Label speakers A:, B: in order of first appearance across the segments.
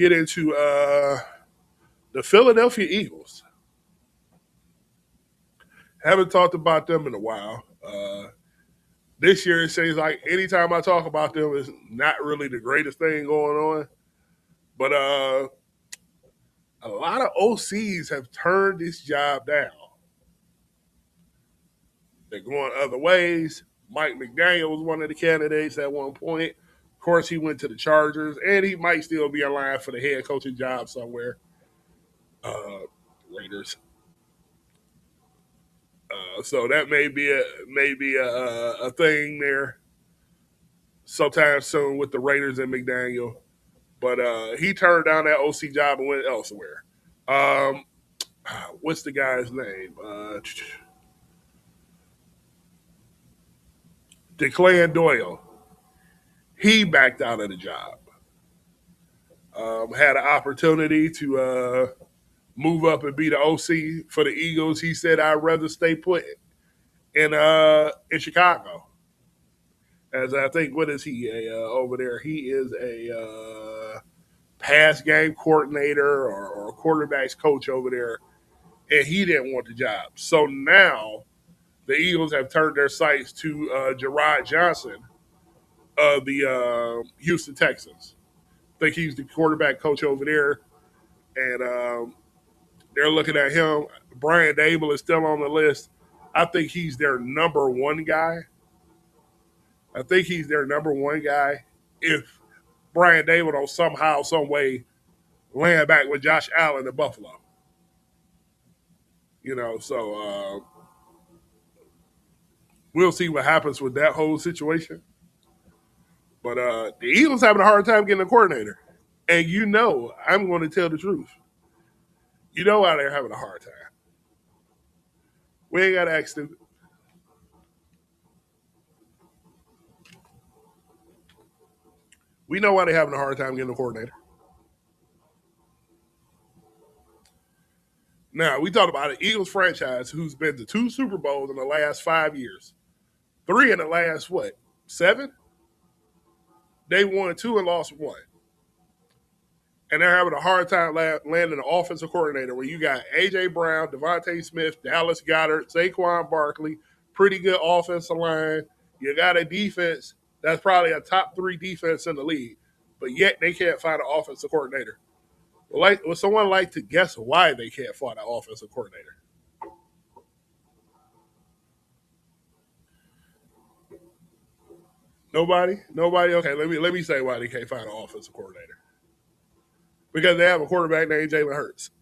A: get into the Philadelphia Eagles. Haven't talked about them in a while. This year, it seems like anytime I talk about them, it's not really the greatest thing going on. But a lot of OCs have turned this job down. They're going other ways. Mike McDaniel was one of the candidates at one point. Of course, he went to the Chargers, and he might still be in line for the head coaching job somewhere. Raiders. So that may be a thing there sometime soon with the Raiders and McDaniel. But he turned down that OC job and went elsewhere. Um, what's the guy's name? Declan Doyle. He backed out of the job. Had an opportunity to move up and be the OC for the Eagles. He said, "I'd rather stay put in Chicago." As I think, what is he over there? He is a pass game coordinator or quarterbacks coach over there, and he didn't want the job. So now the Eagles have turned their sights to Gerard Johnson of the Houston Texans. I think he's the quarterback coach over there, and they're looking at him. Brian Daboll is still on the list. I think he's their number one guy. I think he's their number one guy. If Brian Daboll don't somehow, some way land back with Josh Allen in Buffalo, so we'll see what happens with that whole situation. But the Eagles having a hard time getting a coordinator, and I'm going to tell the truth. You know why they're having a hard time. We ain't got to act stupid. We know why they're having a hard time getting a coordinator. Now, we talked about an Eagles franchise who's been to two Super Bowls in the last 5 years, three in the last, what, seven? They won two and lost one. And they're having a hard time landing an offensive coordinator where you got A.J. Brown, DeVonta Smith, Dallas Goedert, Saquon Barkley, pretty good offensive line. You got a defense that's probably a top three defense in the league, but yet they can't find an offensive coordinator. Would someone like to guess why they can't find an offensive coordinator? Nobody? Nobody? Okay, let me say why they can't find an offensive coordinator. Because they have a quarterback named Jalen Hurts.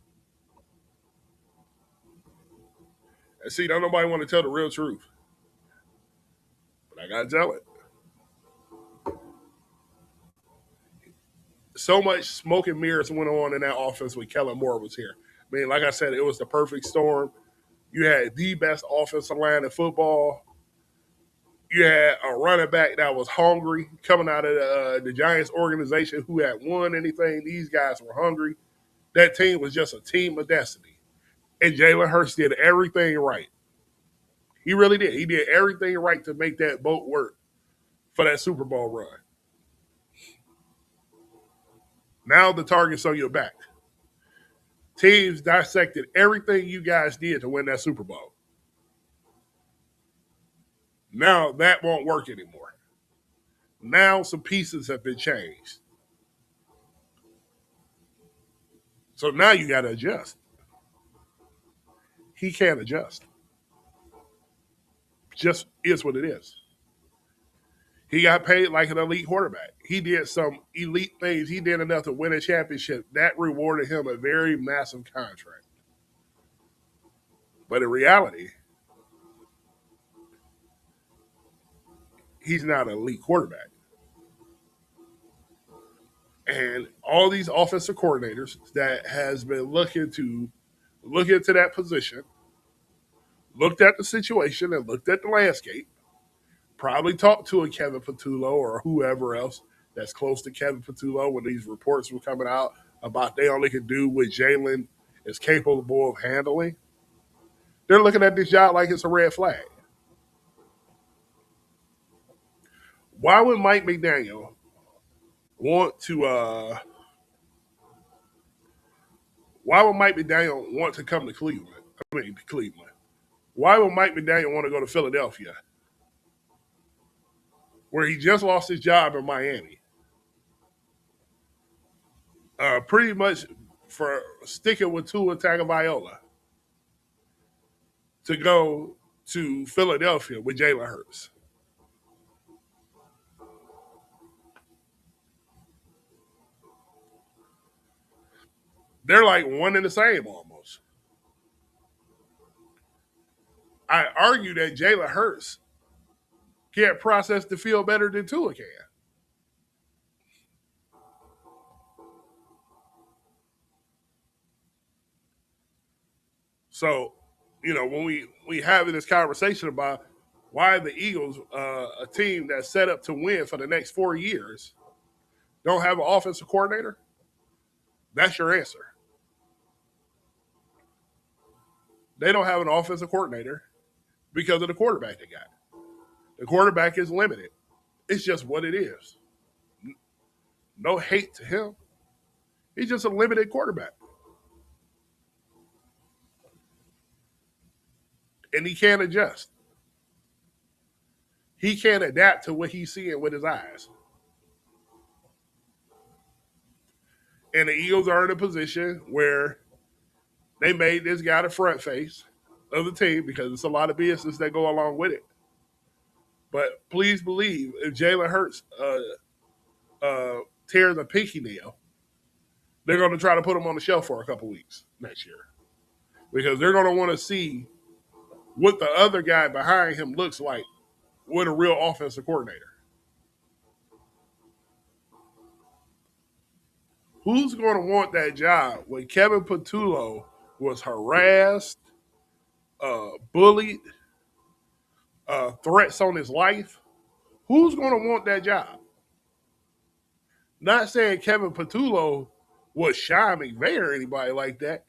A: And see, don't nobody want to tell the real truth. But I gotta tell it. So much smoke and mirrors went on in that offense when Kellen Moore was here. I mean, like I said, it was the perfect storm. You had the best offensive line in football. You had a running back that was hungry coming out of the Giants organization who had won anything. These guys were hungry. That team was just a team of destiny. And Jalen Hurts did everything right. He really did. He did everything right to make that boat work for that Super Bowl run. Now the target's on your back. Teams dissected everything you guys did to win that Super Bowl. Now that won't work anymore. Now some pieces have been changed. So now you got to adjust. He can't adjust. Just is what it is. He got paid like an elite quarterback. He did some elite things. He did enough to win a championship. That rewarded him a very massive contract. But in reality, he's not an elite quarterback. And all these offensive coordinators that has been looking to look into that position, looked at the situation and looked at the landscape, probably talked to a Kevin Patullo or whoever else that's close to Kevin Patullo when these reports were coming out about they only could do what Jalen is capable of handling. They're looking at this job like it's a red flag. Why would Mike McDaniel want to Why would Mike McDaniel want to come to Cleveland? To Cleveland. Why would Mike McDaniel want to go to Philadelphia, where he just lost his job in Miami? Pretty much for sticking with Tua Tagovailoa to go to Philadelphia with Jalen Hurts. They're like one and the same almost. I argue that Jalen Hurts can't process the field better than Tua can. So, when we having this conversation about why the Eagles, a team that's set up to win for the next 4 years, don't have an offensive coordinator, that's your answer. They don't have an offensive coordinator because of the quarterback they got. The quarterback is limited. It's just what it is. No hate to him. He's just a limited quarterback. And he can't adjust. He can't adapt to what he's seeing with his eyes. And the Eagles are in a position where they made this guy the front face of the team because it's a lot of business that go along with it. But please believe if Jalen Hurts tears a pinky nail, they're going to try to put him on the shelf for a couple weeks next year because they're going to want to see what the other guy behind him looks like with a real offensive coordinator. Who's going to want that job when Kevin Patullo was harassed, bullied, threats on his life? Who's going to want that job? Not saying Kevin Patullo was Sean McVay or anybody like that,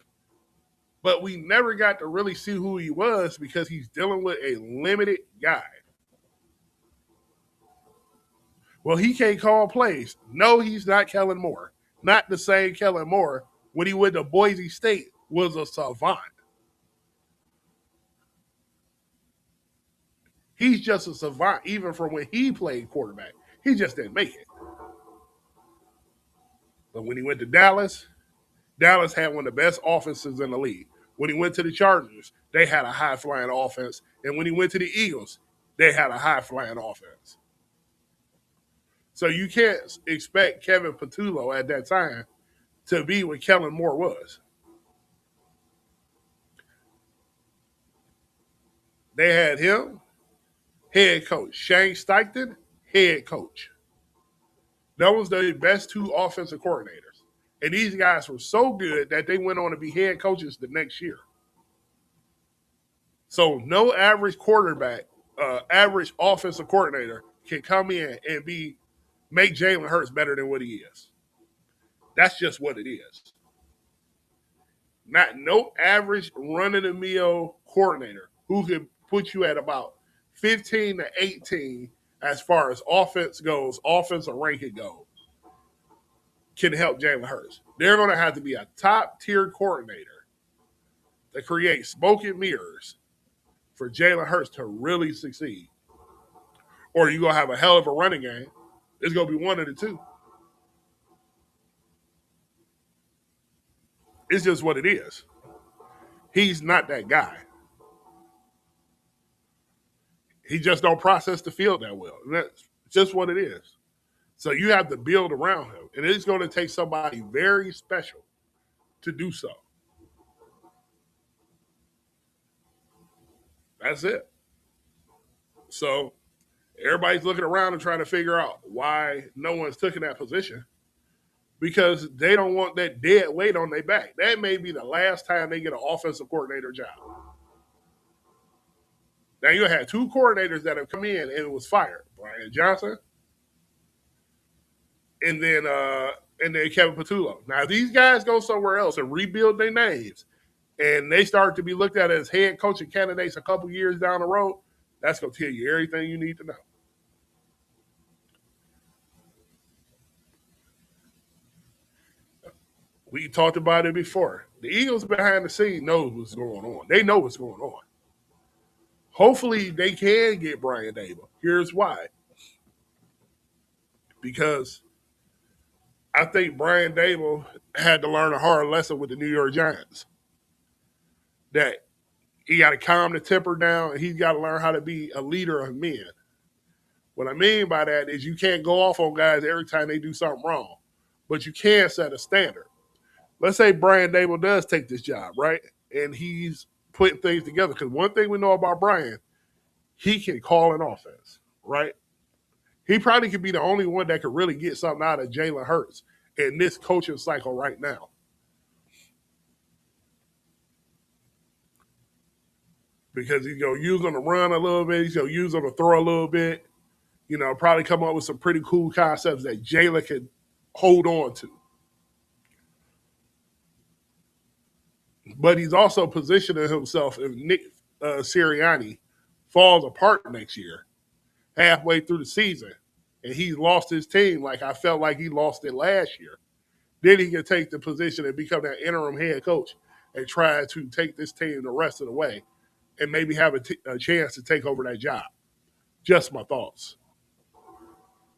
A: but we never got to really see who he was because he's dealing with a limited guy. Well, he can't call plays. No, he's not Kellen Moore. Not the same Kellen Moore when he went to Boise State was a savant. He's just a savant even from when he played quarterback. He just didn't make it. But when he went to Dallas, Dallas had one of the best offenses in the league. When he went to the Chargers, they had a high-flying offense. And when he went to the Eagles, they had a high-flying offense. So you can't expect Kevin Patullo at that time to be what Kellen Moore was. They had him, head coach. Shane Steichen, head coach. That was the best two offensive coordinators. And these guys were so good that they went on to be head coaches the next year. So no average quarterback, average offensive coordinator can come in and make Jalen Hurts better than what he is. That's just what it is. Not no average run-of-the-mill coordinator who can put you at about 15 to 18 as far as offense goes, offensive ranking goes, can help Jalen Hurts. They're going to have to be a top-tier coordinator to create smoke and mirrors for Jalen Hurts to really succeed. Or you're going to have a hell of a running game. It's going to be one of the two. It's just what it is. He's not that guy. He just don't process the field that well. And that's just what it is. So you have to build around him. And it's going to take somebody very special to do so. That's it. So everybody's looking around and trying to figure out why no one's taking that position because they don't want that dead weight on their back. That may be the last time they get an offensive coordinator job. Now you had two coordinators that have come in and it was fired. Brian Johnson and then Kevin Patullo. Now these guys go somewhere else and rebuild their names and they start to be looked at as head coaching candidates a couple years down the road, that's going to tell you everything you need to know. We talked about it before. The Eagles behind the scenes knows what's going on. They know what's going on. Hopefully, they can get Brian Daboll. Here's why. Because I think Brian Daboll had to learn a hard lesson with the New York Giants. That he got to calm the temper down and he's got to learn how to be a leader of men. What I mean by that is you can't go off on guys every time they do something wrong, but you can set a standard. Let's say Brian Daboll does take this job, right? And he's putting things together. Because one thing we know about Brian, he can call an offense, right? He probably could be the only one that could really get something out of Jalen Hurts in this coaching cycle right now. Because he's going to use them to run a little bit. He's going to use them to throw a little bit. Probably come up with some pretty cool concepts that Jalen could hold on to. But he's also positioning himself if Nick Sirianni falls apart next year, halfway through the season, and he's lost his team like I felt like he lost it last year. Then he can take the position and become that interim head coach and try to take this team the rest of the way and maybe have a chance to take over that job. Just my thoughts.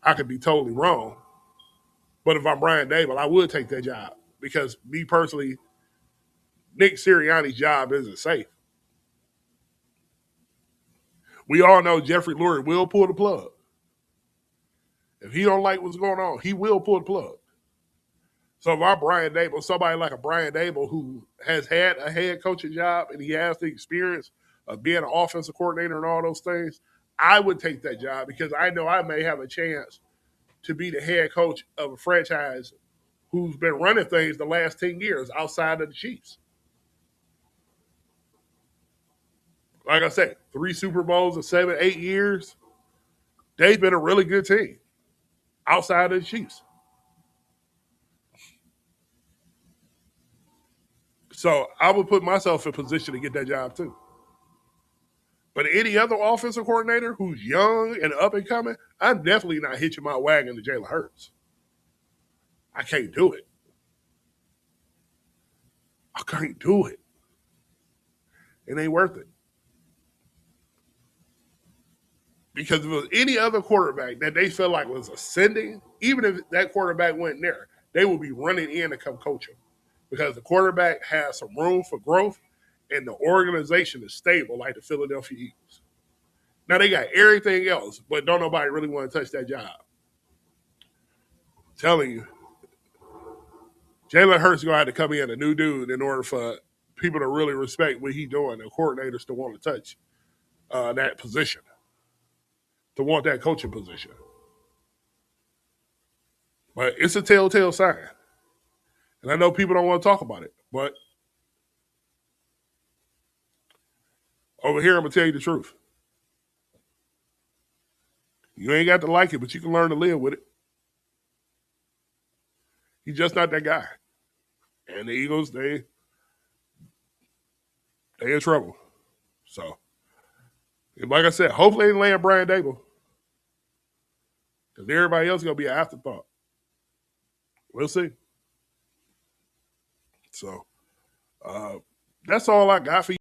A: I could be totally wrong, but if I'm Brian Daboll, I would take that job because me personally, Nick Sirianni's job isn't safe. We all know Jeffrey Lurie will pull the plug. If he don't like what's going on, he will pull the plug. So if I'm Brian Daboll, somebody like a Brian Daboll who has had a head coaching job and he has the experience of being an offensive coordinator and all those things, I would take that job because I know I may have a chance to be the head coach of a franchise who's been running things the last 10 years outside of the Chiefs. Like I said, 3 Super Bowls in 7, 8 years. They've been a really good team outside of the Chiefs. So I would put myself in position to get that job too. But any other offensive coordinator who's young and up and coming, I'm definitely not hitching my wagon to Jalen Hurts. I can't do it. I can't do it. It ain't worth it. Because if it was any other quarterback that they felt like was ascending, even if that quarterback went there, they would be running in to come coach him. Because the quarterback has some room for growth and the organization is stable like the Philadelphia Eagles. Now they got everything else, but don't nobody really want to touch that job. I'm telling you, Jalen Hurts is going to have to come in a new dude in order for people to really respect what he's doing and coordinators to want to touch that position, to want that coaching position. But it's a telltale sign. And I know people don't want to talk about it, but over here, I'm going to tell you the truth. You ain't got to like it, but you can learn to live with it. He's just not that guy. And the Eagles, they in trouble. So, like I said, hopefully they land Brian Daboll. Because everybody else is going to be an afterthought. We'll see. So, that's all I got for you.